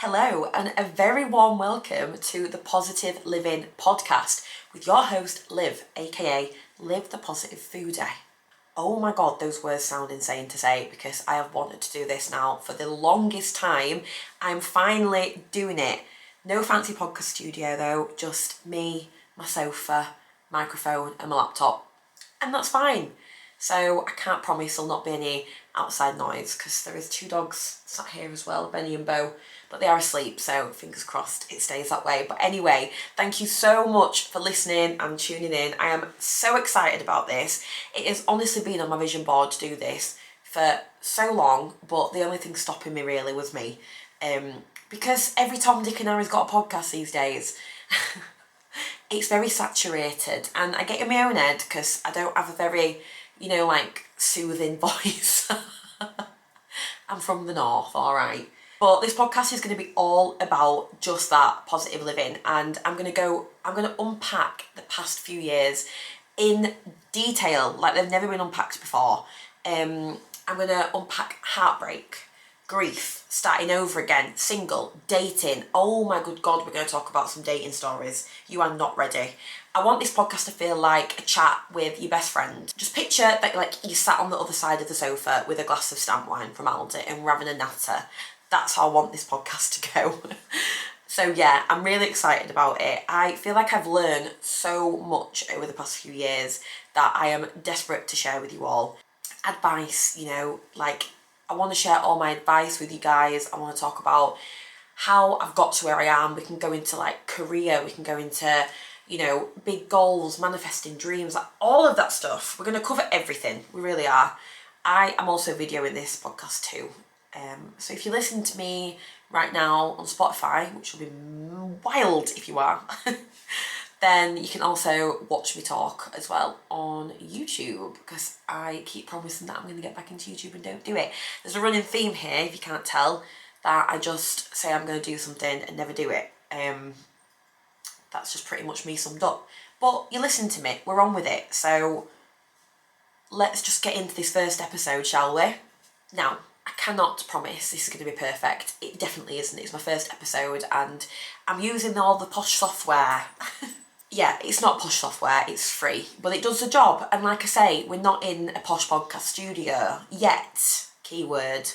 Hello, and a very warm welcome to the Positive Liv-ing Podcast with your host, Liv, aka Liv the Positive Foodie. Oh my god, those words sound insane to say because I have wanted to do this now for the longest time. I'm finally doing it. No fancy podcast studio though, just me, my sofa, microphone, and my laptop. And that's fine. So I can't promise there'll not be any outside noise because there is two dogs sat here as well, Benny and Bo, but they are asleep, so fingers crossed it stays that way. But anyway, thank you so much for listening and tuning in. I am so excited about this. It has honestly been on my vision board to do this for so long, but the only thing stopping me really was me. Because every Tom, Dick and Harry's got a podcast these days. It's very saturated and I get in my own head because I don't have a very, soothing voice. I'm from the north, alright. But this podcast is going to be all about just that, positive living, and I'm going to unpack the past few years in detail, like they've never been unpacked before. I'm going to unpack heartbreak, grief, starting over again, single, dating. Oh my good God, we're going to talk about some dating stories. You are not ready. I want this podcast to feel like a chat with your best friend. Just picture that you sat on the other side of the sofa with a glass of stamp wine from Aldi and we're having a natter. That's how I want this podcast to go. So yeah, I'm really excited about it. I feel like I've learned so much over the past few years that I am desperate to share with you all. Advice, I want to share all my advice with you guys. I want to talk about how I've got to where I am. We can go into career, we can go into, big goals, manifesting dreams, all of that stuff. We're going to cover everything. We really are. I am also videoing this podcast too. So if you listen to me right now on Spotify, which will be wild if you are, then you can also watch me talk as well on YouTube because I keep promising that I'm going to get back into YouTube and don't do it. There's a running theme here, if you can't tell, that I just say I'm going to do something and never do it. That's just pretty much me summed up. But you listen to me, we're on with it. So let's just get into this first episode, shall we? Now, I cannot promise this is going to be perfect. It definitely isn't. It's my first episode and I'm using all the posh software. Yeah, it's not posh software, it's free, but it does the job. And like I say, we're not in a posh podcast studio yet, keyword.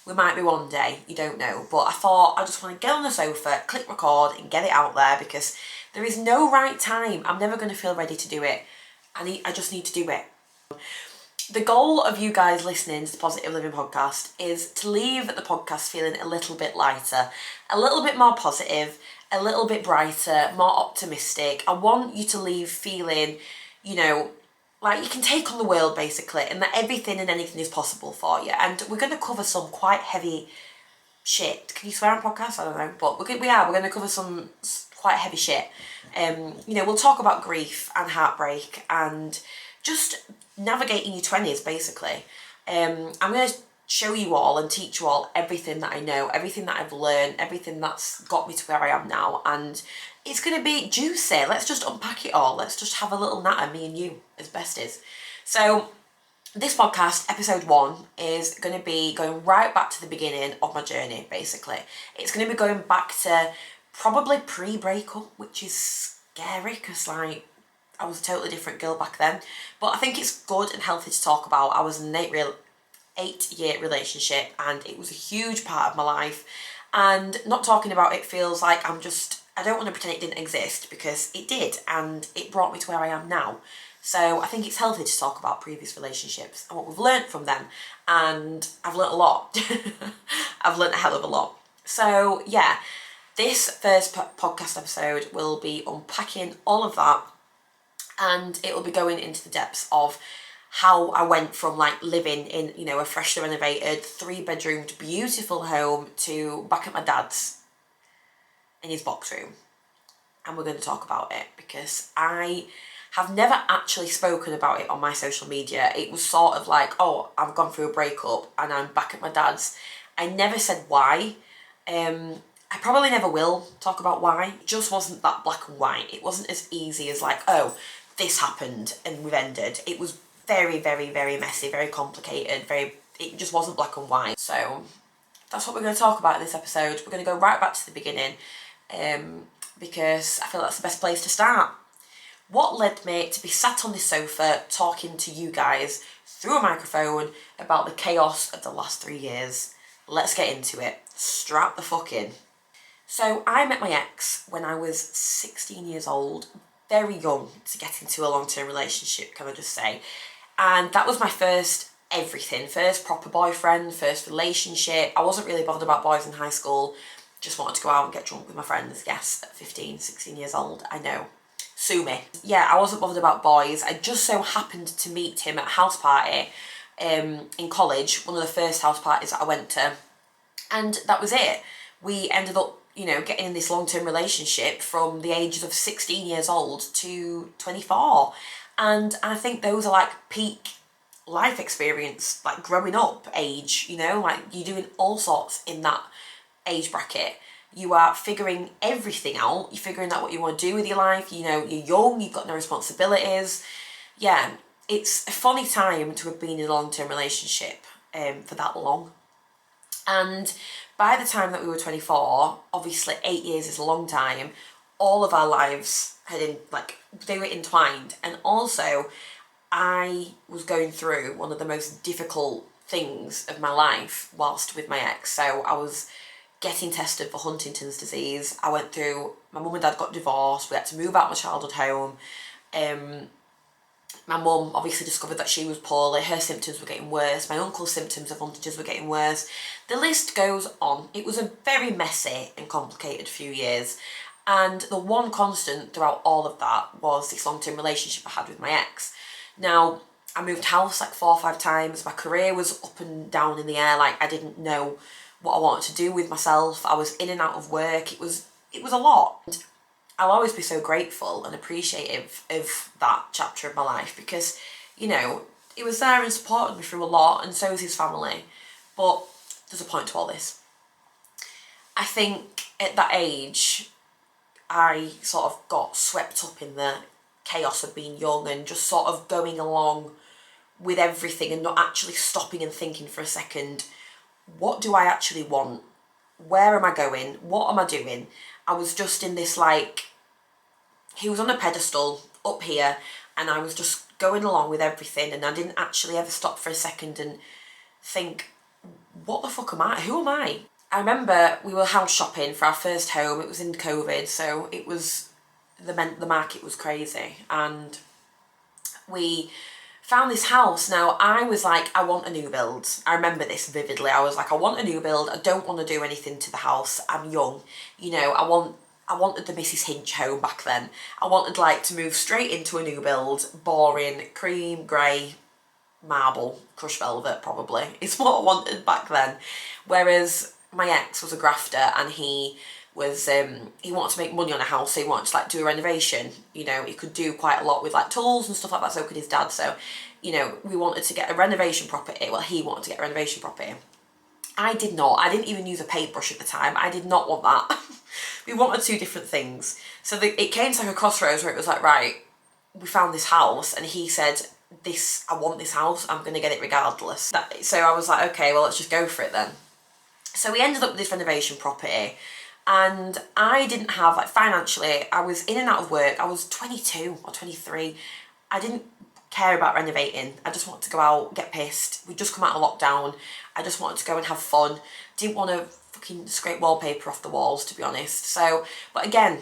We might be one day, you don't know. But I thought I just want to get on the sofa, click record and get it out there because there is no right time. I'm never going to feel ready to do it. I just need to do it. The goal of you guys listening to the Positive Liv-ing Podcast is to leave the podcast feeling a little bit lighter, a little bit more positive, a little bit brighter, more optimistic. I want you to leave feeling, like you can take on the world basically and that everything and anything is possible for you. And we're going to cover some quite heavy shit. Can you swear on podcasts? I don't know. But we're going to cover some quite heavy shit. We'll talk about grief and heartbreak and just navigating your 20s basically. I'm going to show you all and teach you all everything that I know, everything that I've learned, everything that's got me to where I am now, and it's going to be juicy. Let's just unpack it all. Let's just have a little natter, me and you, as best is. So this podcast, episode 1, is going to be going right back to the beginning of my journey, basically. It's going to be going back to probably pre-breakup, which is scary because I was a totally different girl back then. But I think it's good and healthy to talk about. I was in an 8-year relationship and it was a huge part of my life. And not talking about it feels like I don't want to pretend it didn't exist because it did and it brought me to where I am now. So I think it's healthy to talk about previous relationships and what we've learned from them. And I've learnt a lot. I've learnt a hell of a lot. So yeah, this first podcast episode will be unpacking all of that. And it will be going into the depths of how I went from living in, a freshly renovated 3-bedroomed beautiful home to back at my dad's in his box room. And we're going to talk about it because I have never actually spoken about it on my social media. It was sort of I've gone through a breakup and I'm back at my dad's. I never said why. I probably never will talk about why. It just wasn't that black and white. It wasn't as easy as this happened and we've ended. It was very, very, very messy, very complicated, it just wasn't black and white. So that's what we're going to talk about in this episode. We're going to go right back to the beginning because I feel that's the best place to start. What led me to be sat on this sofa talking to you guys through a microphone about the chaos of the last 3 years? Let's get into it. Strap the fuck in. So I met my ex when I was 16 years old, very young to get into a long-term relationship, can I just say. And that was my first everything, first proper boyfriend, first relationship. I wasn't really bothered about boys in high school, just wanted to go out and get drunk with my friends. Yes, at 15, 16 years old, I know. Sue me. Yeah, I wasn't bothered about boys. I just so happened to meet him at a house party in college, one of the first house parties that I went to. And that was it. We ended up, getting in this long-term relationship from the ages of 16 years old to 24. And I think those are like peak life experience, like growing up age, like you're doing all sorts in that age bracket. You are figuring everything out. You're figuring out what you want to do with your life. You're young, you've got no responsibilities. Yeah, it's a funny time to have been in a long-term relationship for that long. And by the time that we were 24, obviously 8 years is a long time, all of our lives they were entwined. And also, I was going through one of the most difficult things of my life whilst with my ex. So I was getting tested for Huntington's disease. I went through, my mum and dad got divorced, we had to move out of my childhood home. My mum obviously discovered that she was poorly, her symptoms were getting worse, my uncle's symptoms of Huntington's were getting worse. The list goes on. It was a very messy and complicated few years. And the one constant throughout all of that was this long-term relationship I had with my ex. Now, I moved house like 4 or 5 times. My career was up and down in the air. Like I didn't know what I wanted to do with myself. I was in and out of work. It was a lot. And I'll always be so grateful and appreciative of that chapter of my life because, it was there and supported me through a lot, and so was his family. But there's a point to all this. I think at that age, I sort of got swept up in the chaos of being young and just sort of going along with everything and not actually stopping and thinking for a second, what do I actually want? Where am I going? What am I doing? I was just in this he was on a pedestal up here and I was just going along with everything, and I didn't actually ever stop for a second and think, what the fuck am I? Who am I? I remember we were house shopping for our first home. It was in COVID, so it was, the market was crazy, and we found this house. Now I was like, I want a new build. I remember this vividly. I was like, I want a new build. I don't want to do anything to the house. I'm young. I wanted the Mrs. Hinch home back then. I wanted to move straight into a new build, boring, cream, grey, marble, crushed velvet probably. It's what I wanted back then. Whereas my ex was a grafter and he was, he wanted to make money on a house, so he wanted to do a renovation. He could do quite a lot with tools and stuff like that, so could his dad. So, we wanted to get a renovation property. Well, he wanted to get a renovation property. I did not. I didn't even use a paintbrush at the time. I did not want that. We wanted 2 different things. So it came to a crossroads where it was right, we found this house and he said, I want this house, I'm going to get it regardless. So I was like, okay, well, let's just go for it then. So we ended up with this renovation property, and I didn't have, financially, I was in and out of work. I was 22 or 23. I didn't care about renovating. I just wanted to go out, get pissed. We'd just come out of lockdown. I just wanted to go and have fun. Didn't want to fucking scrape wallpaper off the walls, to be honest. So, but again,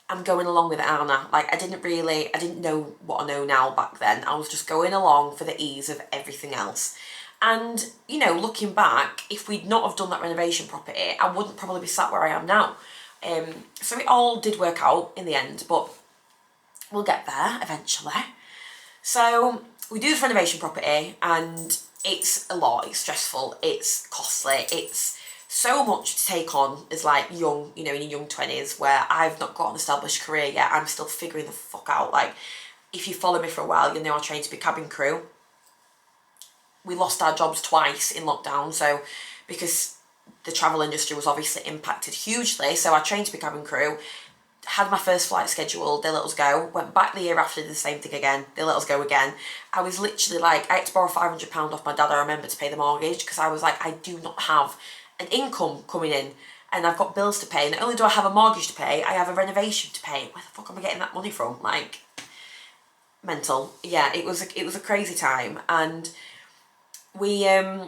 I'm going along with it, Anna. I didn't know what I know now back then. I was just going along for the ease of everything else. And, looking back, if we'd not have done that renovation property, I wouldn't probably be sat where I am now. So it all did work out in the end, but we'll get there eventually. So we do this renovation property and it's a lot, it's stressful, it's costly, it's so much to take on as young, in your young 20s, where I've not got an established career yet. I'm still figuring the fuck out. If you follow me for a while, you know I trained to be cabin crew. We lost our jobs twice in lockdown, so because the travel industry was obviously impacted hugely, so I trained to be cabin crew, had my first flight scheduled, they let us go, went back the year after, did the same thing again, they let us go again. I was literally I had to borrow £500 off my dad, I remember, to pay the mortgage, because I was I do not have an income coming in, and I've got bills to pay. Not only do I have a mortgage to pay, I have a renovation to pay. Where the fuck am I getting that money from? Like, mental. Yeah, it was a crazy time, and we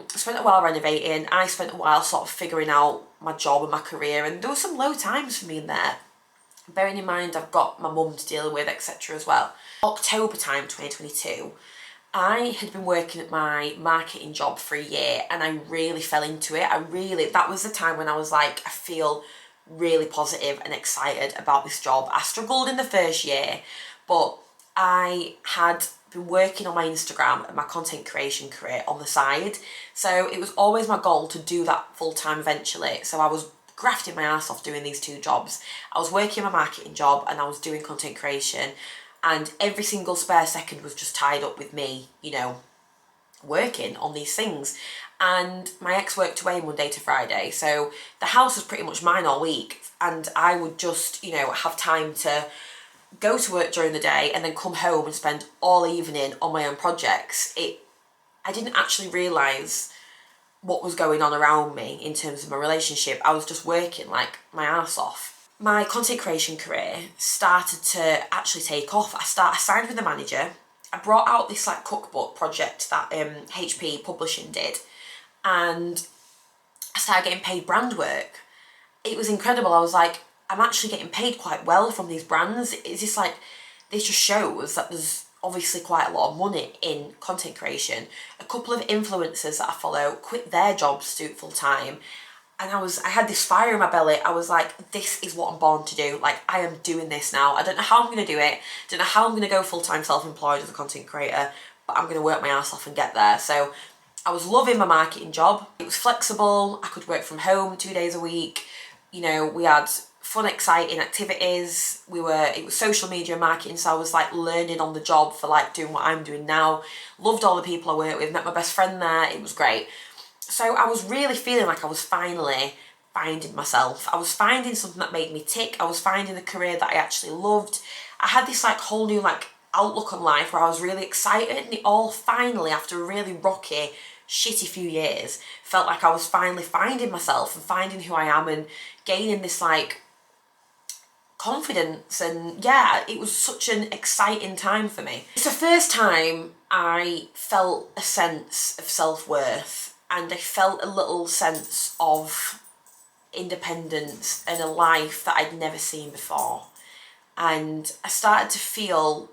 spent a while renovating. I spent a while sort of figuring out my job and my career, and there were some low times for me in there. Bearing in mind I've got my mum to deal with, etc. as well. October time 2022, I had been working at my marketing job for a year, and I really fell into it. That was the time when I was like, I feel really positive and excited about this job. I struggled in the first year, but I had been working on my Instagram and my content creation career on the side. So it was always my goal to do that full time eventually. So I was grafting my ass off doing these two jobs. I was working my marketing job and I was doing content creation, and every single spare second was just tied up with me, you know, working on these things. And my ex worked away Monday to Friday, so the house was pretty much mine all week, and I would just, you know, have time to go to work during the day and then come home and spend all evening on my own projects. I didn't actually realise what was going on around me in terms of my relationship. I was just working like my ass off. My content creation career started to actually take off. I signed with a manager. I brought out this like cookbook project that HP Publishing did, and I started getting paid brand work. It was incredible. I was like, I'm actually getting paid quite well from these brands. It's just like, this just shows that there's obviously quite a lot of money in content creation. A couple of influencers that I follow quit their jobs to do it full time, and I had this fire in my belly. I was like, this is what I'm born to do. Like, I am doing this now. I don't know how I'm going to do it. Don't know how I'm going to go full-time self-employed as a content creator, but I'm going to work my ass off and get there. So I was loving my marketing job. It was flexible. I could work from home 2 days a week. You know, we had fun, exciting activities. It was social media marketing, so I was like learning on the job for like doing what I'm doing now. Loved all the people I worked with, met my best friend there. It was great. So I was really feeling like I was finally finding myself. I was finding something that made me tick. I was finding a career that I actually loved. I had this like whole new like outlook on life where I was really excited, and it all finally, after a really rocky, shitty few years, felt like I was finally finding myself and finding who I am and gaining this like confidence. And yeah, it was such an exciting time for me. It's the first time I felt a sense of self-worth, and I felt a little sense of independence and a life that I'd never seen before. And I started to feel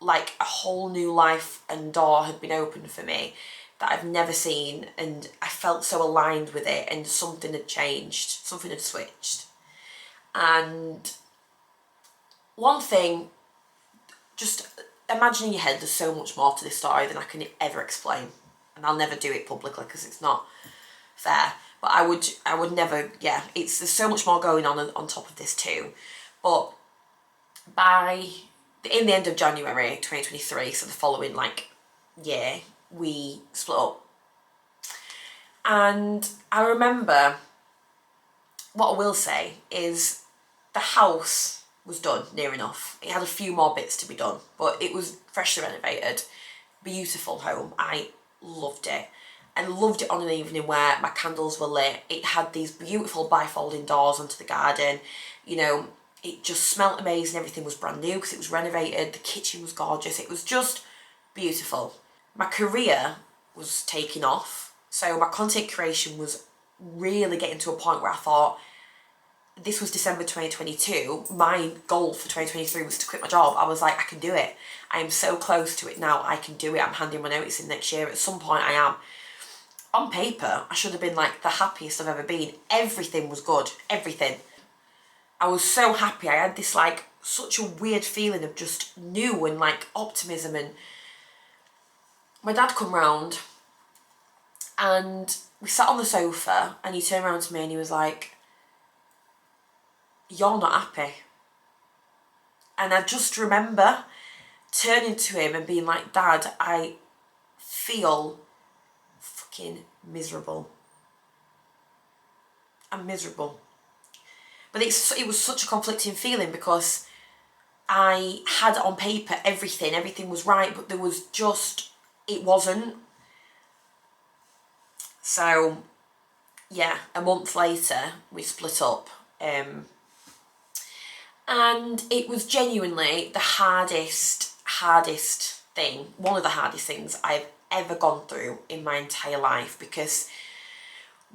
like a whole new life and door had been opened for me that I've never seen, and I felt so aligned with it, and something had changed, something had switched. And one thing, just imagine in your head, there's so much more to this story than I can ever explain, and I'll never do it publicly because it's not fair, but I would never, yeah, there's so much more going on top of this too. But in the end of January 2023, so the following like year, we split up. And I remember, what I will say is the house was done near enough. It had a few more bits to be done, but it was freshly renovated. Beautiful home. I loved it. And loved it on an evening where my candles were lit. It had these beautiful bifolding doors onto the garden. You know, it just smelled amazing. Everything was brand new because it was renovated. The kitchen was gorgeous. It was just beautiful. My career was taking off. So my content creation was really getting to a point where I thought, this was December 2022. My goal for 2023 was to quit my job. I was like, I can do it. I am so close to it now. I can do it. I'm handing my notice in next year. At some point I am. On paper, I should have been like the happiest I've ever been. Everything was good. Everything. I was so happy. I had this like such a weird feeling of just new and like optimism. And my dad come round and we sat on the sofa, and he turned around to me and he was like, "You're not happy." And I just remember turning to him and being like, "Dad, I feel fucking miserable. I'm miserable." But it was such a conflicting feeling because I had on paper everything was right, but there was just, it wasn't. So yeah, a month later, we split up. And it was genuinely the hardest thing, one of the hardest things I've ever gone through in my entire life, because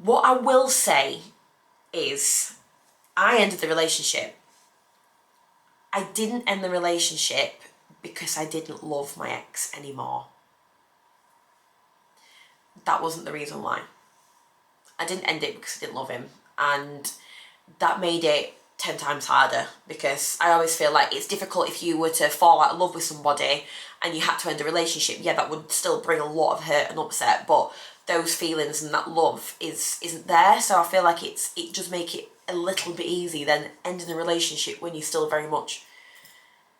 what I will say is I ended the relationship. I didn't end the relationship because I didn't love my ex anymore. That wasn't the reason why. I didn't end it because I didn't love him, and that made it 10 times harder, because I always feel like it's difficult if you were to fall out of love with somebody and you had to end a relationship. Yeah, that would still bring a lot of hurt and upset, but those feelings and that love isn't there. So I feel like it just make it a little bit easy than ending a relationship when you're still very much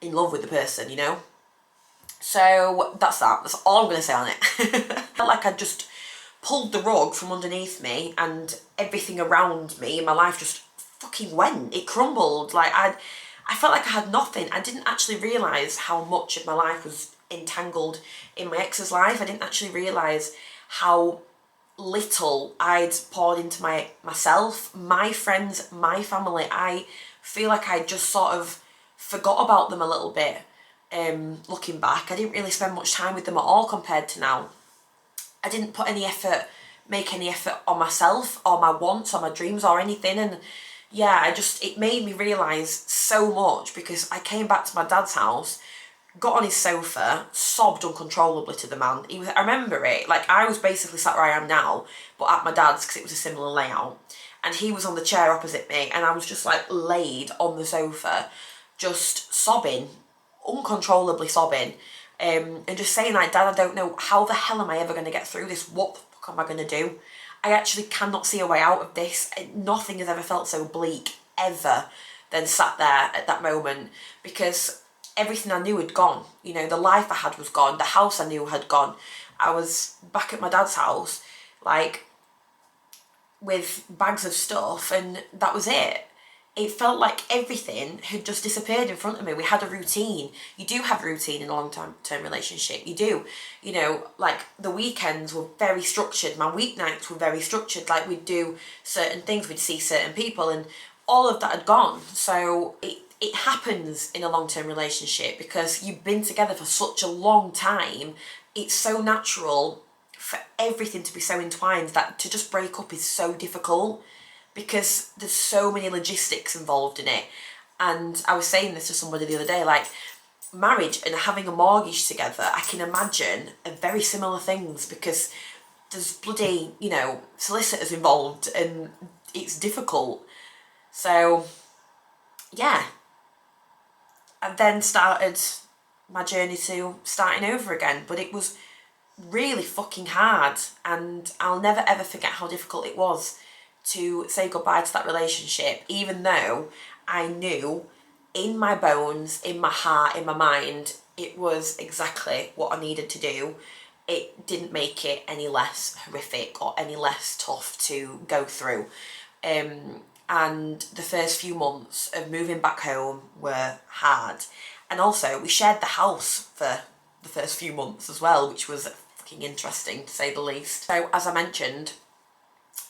in love with the person, you know? So that's all I'm going to say on it. I felt like I just pulled the rug from underneath me, and everything around me in my life just fucking went. It crumbled. Like I felt like I had nothing. I didn't actually realise how much of my life was entangled in my ex's life. I didn't actually realise how little I'd poured into myself, my friends, my family. I feel like I just sort of forgot about them a little bit. Looking back, I didn't really spend much time with them at all compared to now. I didn't make any effort on myself or my wants or my dreams or anything. And yeah, it made me realise so much, because I came back to my dad's house, got on his sofa, sobbed uncontrollably to the man. I remember it, like I was basically sat where I am now, but at my dad's, because it was a similar layout. And he was on the chair opposite me, and I was just like laid on the sofa, just sobbing, uncontrollably sobbing. And just saying like, Dad, I don't know, how the hell am I ever going to get through this? What the fuck am I going to do? I actually cannot see a way out of this. Nothing has ever felt so bleak, ever, than sat there at that moment, because everything I knew had gone. You know, the life I had was gone. The house I knew had gone. I was back at my dad's house, like, with bags of stuff, and that was it. It felt like everything had just disappeared in front of me. We had a routine. You do have a routine in a long-term relationship. You do. You know, like the weekends were very structured. My weeknights were very structured. Like we'd do certain things. We'd see certain people, and all of that had gone. So it happens in a long-term relationship because you've been together for such a long time. It's so natural for everything to be so entwined that to just break up is so difficult, because there's so many logistics involved in it. And I was saying this to somebody the other day, like marriage and having a mortgage together, I can imagine are very similar things, because there's bloody, you know, solicitors involved, and it's difficult. So yeah, I then started my journey to starting over again, but it was really fucking hard, and I'll never ever forget how difficult it was to say goodbye to that relationship, even though I knew in my bones, in my heart, in my mind, it was exactly what I needed to do. It didn't make it any less horrific or any less tough to go through. And the first few months of moving back home were hard. And also, we shared the house for the first few months as well, which was fucking interesting to say the least. So, as I mentioned,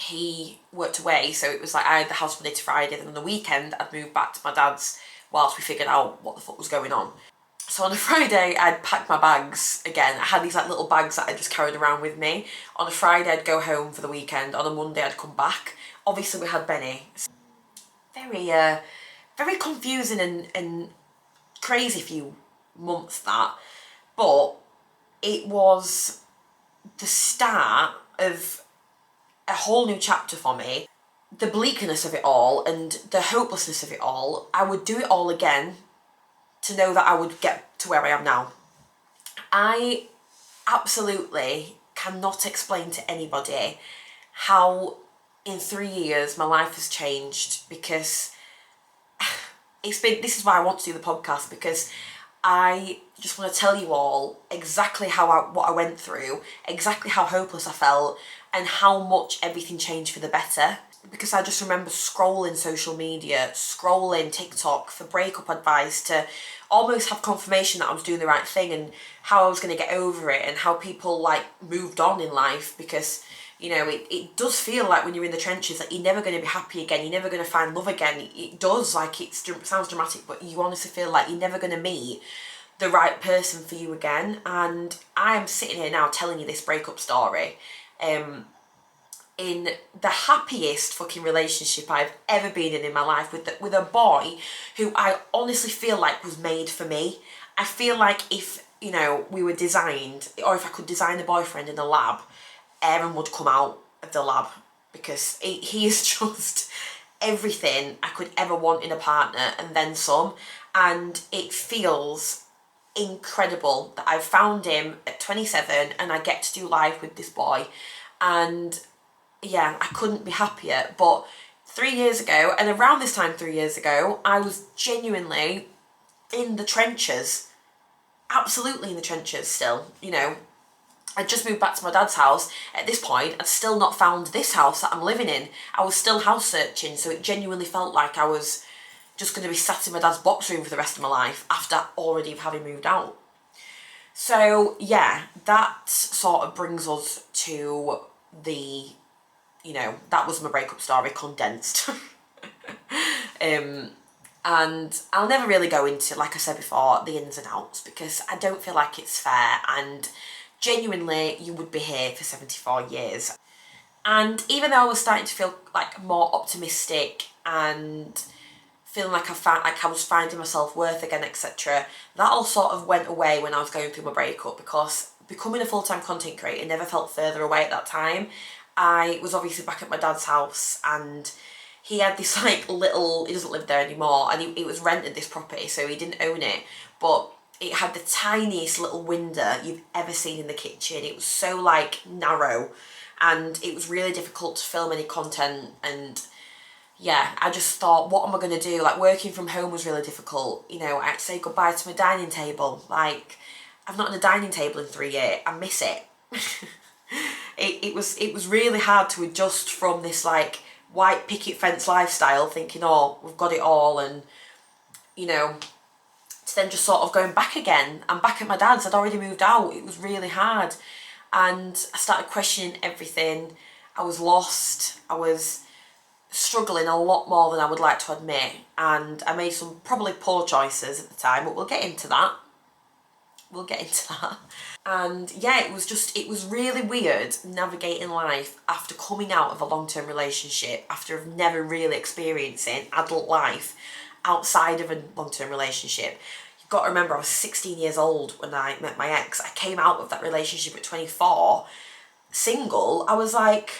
he worked away, so it was like I had the house Monday to Friday, then on the weekend I'd move back to my dad's whilst we figured out what the fuck was going on. So on a Friday I'd pack my bags again. I had these like little bags that I just carried around with me. On a Friday I'd go home for the weekend, on a Monday I'd come back. Obviously we had Benny. Very confusing and crazy few months that, but it was the start of a whole new chapter for me. The bleakness of it all and the hopelessness of it all, I would do it all again to know that I would get to where I am now. I absolutely cannot explain to anybody how in 3 years my life has changed, because this is why I want to do the podcast, because I just want to tell you all exactly what I went through, exactly how hopeless I felt, and how much everything changed for the better. Because I just remember scrolling social media, scrolling TikTok for breakup advice to almost have confirmation that I was doing the right thing and how I was going to get over it, and how people like moved on in life because, You know, it does feel like when you're in the trenches that you're never going to be happy again, you're never going to find love again. It does, like, it sounds dramatic, but you honestly feel like you're never going to meet the right person for you again. And I am sitting here now telling you this breakup story in the happiest fucking relationship I've ever been in my life, with a boy who I honestly feel like was made for me. I feel like if, you know, we were designed, or if I could design a boyfriend in a lab, Aaron would come out of the lab, because he is just everything I could ever want in a partner and then some. And it feels incredible that I've found him at 27 and I get to do life with this boy. And yeah, I couldn't be happier. But 3 years ago, and around this time 3 years ago, I was genuinely in the trenches. Absolutely in the trenches still, you know. I just moved back to my dad's house. At this point, I'd still not found this house that I'm living in. I was still house searching, so it genuinely felt like I was just going to be sat in my dad's box room for the rest of my life after already having moved out. So yeah, that sort of brings us to the, you know, that was my breakup story condensed. And I'll never really go into, like I said before, the ins and outs, because I don't feel like it's fair, and genuinely you would be here for 74 years. And even though I was starting to feel like more optimistic and feeling like I was finding my self-worth again, etc., that all sort of went away when I was going through my breakup, because becoming a full-time content creator never felt further away at that time. I was obviously back at my dad's house, and he had this like little, he doesn't live there anymore, and he was rented this property, so he didn't own it, but it had the tiniest little window you've ever seen in the kitchen. It was so like narrow, and it was really difficult to film any content. And yeah, I just thought, what am I going to do? Like, working from home was really difficult. You know, I had to say goodbye to my dining table. Like, I've not had a dining table in 3 years. I miss it. It was really hard to adjust from this like white picket fence lifestyle, thinking, oh, we've got it all, and you know, to then just sort of going back again. I'm back at my dad's. I'd already moved out. It was really hard, and I started questioning everything. I was lost. I was struggling a lot more than I would like to admit, and I made some probably poor choices at the time, but we'll get into that. And yeah, it was really weird navigating life after coming out of a long-term relationship, after never really experiencing adult life outside of a long-term relationship. You've got to remember, I was 16 years old when I met my ex. I came out of that relationship at 24, single. I was like,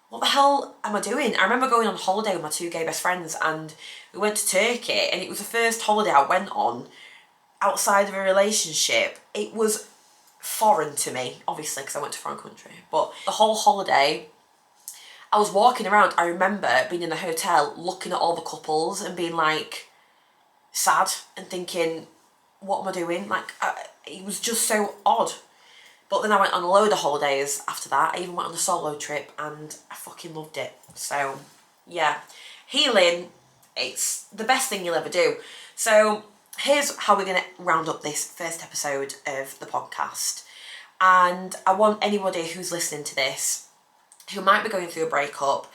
what the hell am I doing? I remember going on holiday with my two gay best friends, and we went to Turkey, and it was the first holiday I went on outside of a relationship. It was foreign to me, obviously, because I went to a foreign country. But the whole holiday, I was walking around. I remember being in a hotel, looking at all the couples and being like sad and thinking, what am I doing? Like, it was just so odd. But then I went on a load of holidays after that. I even went on a solo trip, and I fucking loved it. So yeah, healing, it's the best thing you'll ever do. So here's how we're going to round up this first episode of the podcast. And I want anybody who's listening to this, who might be going through a breakup,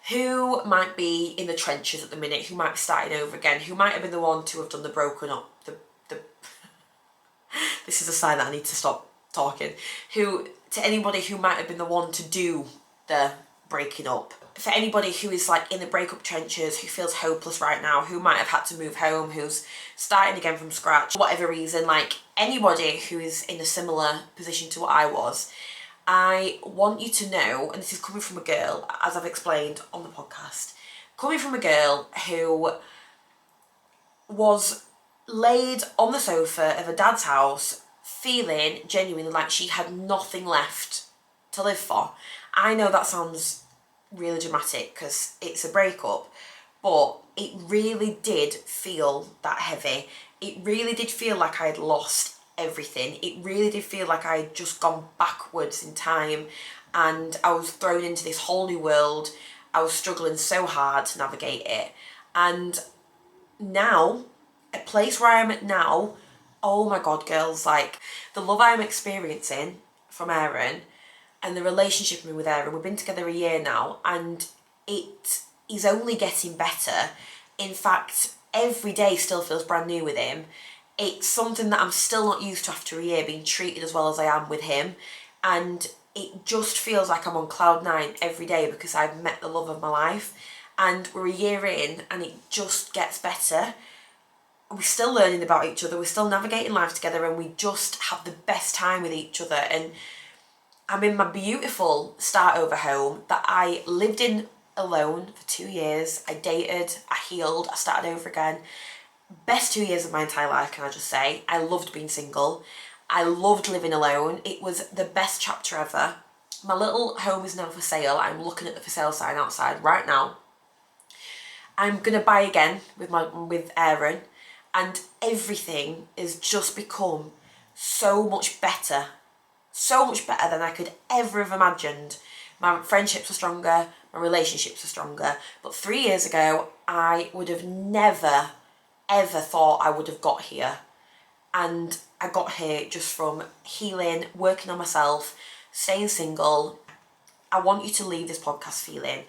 who might be in the trenches at the minute, who might be starting over again, who might have been the one to have done the broken up, this is a sign that I need to stop talking, to anybody who might have been the one to do the breaking up, for anybody who is like in the breakup trenches, who feels hopeless right now, who might have had to move home, who's starting again from scratch, whatever reason, like anybody who is in a similar position to what I was, I want you to know, and this is coming from a girl, as I've explained on the podcast, coming from a girl who was laid on the sofa of her dad's house, feeling genuinely like she had nothing left to live for. I know that sounds really dramatic because it's a breakup, but it really did feel that heavy. It really did feel like I had lost everything. It really did feel like I had just gone backwards in time, and I was thrown into this whole new world. I was struggling so hard to navigate it. And now, a place where I am at now, oh my God, girls, like the love I'm experiencing from Aaron, and the relationship with Aaron. We've been together a year now, and it is only getting better. In fact, every day still feels brand new with him. It's something that I'm still not used to after a year, being treated as well as I am with him. And it just feels like I'm on cloud nine every day because I've met the love of my life. And we're a year in and it just gets better. We're still learning about each other. We're still navigating life together, and we just have the best time with each other. And I'm in my beautiful start over home that I lived in alone for 2 years. I dated, I healed, I started over again. Best 2 years of my entire life, can I just say. I loved being single. I loved living alone. It was the best chapter ever. My little home is now for sale. I'm looking at the for sale sign outside right now. I'm gonna buy again with Aaron, and everything has just become so much better than I could ever have imagined. My friendships are stronger, my relationships are stronger. But 3 years ago, I would have never, ever thought I would have got here. And I got here just from healing, working on myself, staying single. I want you to leave this podcast feeling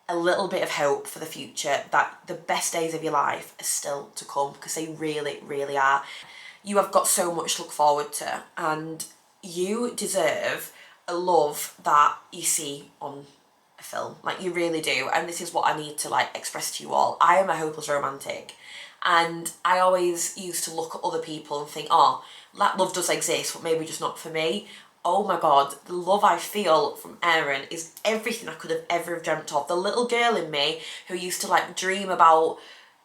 a little bit of hope for the future, that the best days of your life are still to come, because they really, really are. You have got so much to look forward to, and you deserve a love that you see on a film. Like, you really do. And this is what I need to express to you all. I am a hopeless romantic, and I always used to look at other people and think, oh, that love does exist, but maybe just not for me. Oh my God, the love I feel from Aaron is everything I could have ever dreamt of. The little girl in me who used to dream about,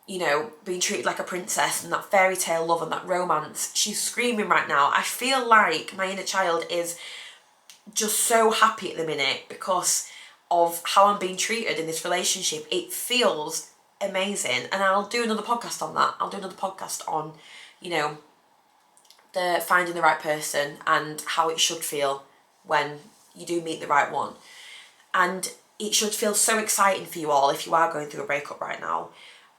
being treated like a princess and that fairy tale love and that romance, she's screaming right now. I feel like my inner child is just so happy at the minute because of how I'm being treated in this relationship. It feels amazing. And I'll do another podcast on that. I'll do another podcast on, the finding the right person and how it should feel when you do meet the right one. And it should feel so exciting for you all if you are going through a breakup right now.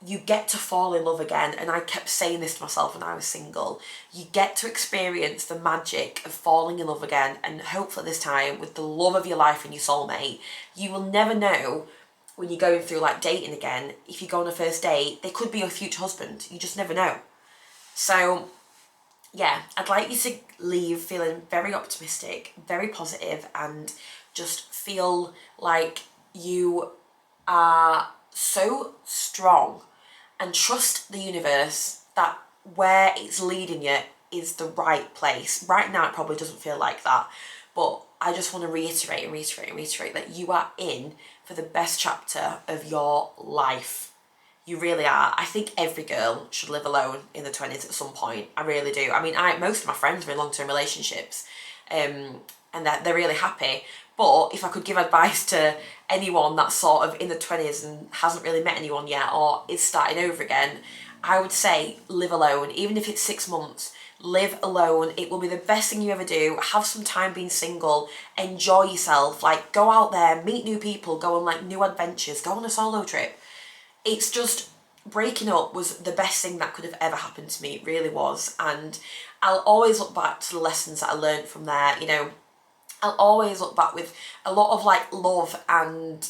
You get to fall in love again, and I kept saying this to myself when I was single. You get to experience the magic of falling in love again, and hopefully this time with the love of your life and your soulmate. You will never know when you're going through dating again, if you go on a first date, they could be your future husband. You just never know. So yeah, I'd like you to leave feeling very optimistic, very positive, and just feel like you are so strong, and trust the universe that where it's leading you is the right place. Right now it probably doesn't feel like that, but I just want to reiterate that you are in for the best chapter of your life. You really are. I think every girl should live alone in the 20s at some point. I really do. I mean, most of my friends are in long-term relationships, and they're really happy. But if I could give advice to anyone that's sort of in the 20s and hasn't really met anyone yet or is starting over again, I would say live alone. Even if it's 6 months, live alone. It will be the best thing you ever do. Have some time being single. Enjoy yourself. Go out there, meet new people, go on new adventures, go on a solo trip. It's just, breaking up was the best thing that could have ever happened to me. It really was. And I'll always look back to the lessons that I learned from there. I'll always look back with a lot of love and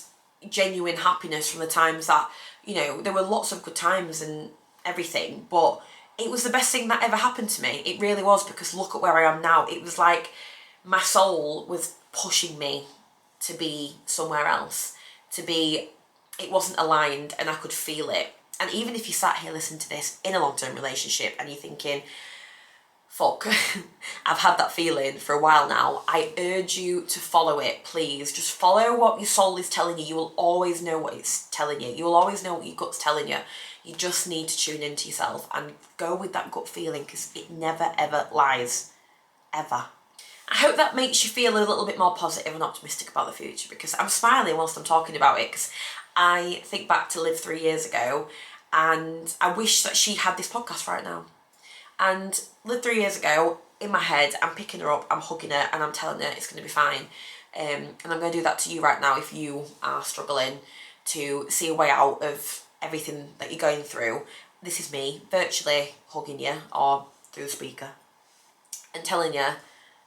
genuine happiness from the times that, there were lots of good times and everything, but it was the best thing that ever happened to me. It really was, because look at where I am now. It was like my soul was pushing me to be somewhere else, it wasn't aligned, and I could feel it. And even if you sat here listening to this in a long-term relationship and you're thinking, fuck, I've had that feeling for a while now, I urge you to follow it, please. Just follow what your soul is telling you. You will always know what it's telling you. You will always know what your gut's telling you. You just need to tune into yourself and go with that gut feeling, because it never, ever lies. Ever. I hope that makes you feel a little bit more positive and optimistic about the future, because I'm smiling whilst I'm talking about it, because I think back to Liv 3 years ago, and I wish that she had this podcast right now. And Liv 3 years ago, in my head, I'm picking her up, I'm hugging her, and I'm telling her it's going to be fine. And I'm going to do that to you right now if you are struggling to see a way out of everything that you're going through. This is me virtually hugging you, or through the speaker, and telling you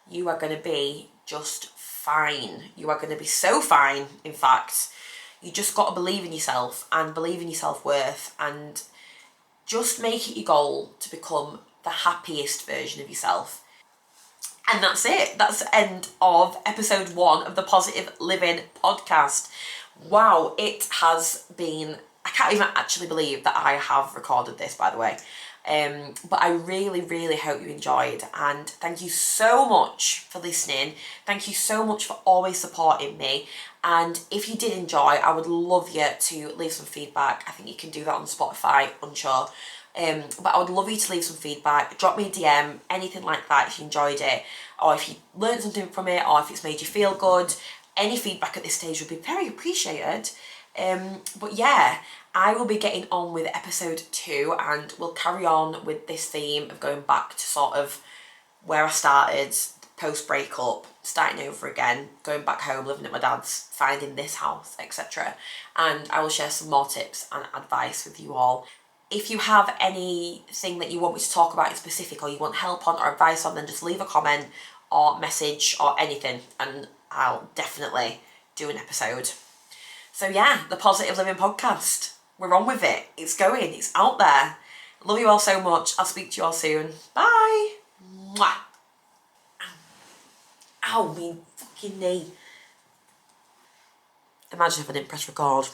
you are going to be just fine. You are going to be so fine, in fact. You just got to believe in yourself and believe in your self-worth, and just make it your goal to become the happiest version of yourself. And that's it. That's the end of episode 1 of the Positive Liv-ing Podcast. Wow, it has been... I can't even actually believe that I have recorded this, by the way. But I really, really hope you enjoyed, and thank you so much for listening. Thank you so much for always supporting me. And if you did enjoy, I would love you to leave some feedback. I think you can do that on Spotify, unsure. But I would love you to leave some feedback. Drop me a DM, anything like that if you enjoyed it, or if you learned something from it, or if it's made you feel good. Any feedback at this stage would be very appreciated. But yeah, I will be getting on with episode 2, and we'll carry on with this theme of going back to sort of where I started, post-breakup, starting over again, going back home, living at my dad's, finding this house, etc. And I will share some more tips and advice with you all. If you have anything that you want me to talk about in specific, or you want help on or advice on, then just leave a comment or message or anything, and I'll definitely do an episode. So yeah, the Positive Liv-ing Podcast. We're on with it. It's going. It's out there. Love you all so much. I'll speak to you all soon. Bye. Mwah. Ow, me fucking knee. Imagine if I didn't press record.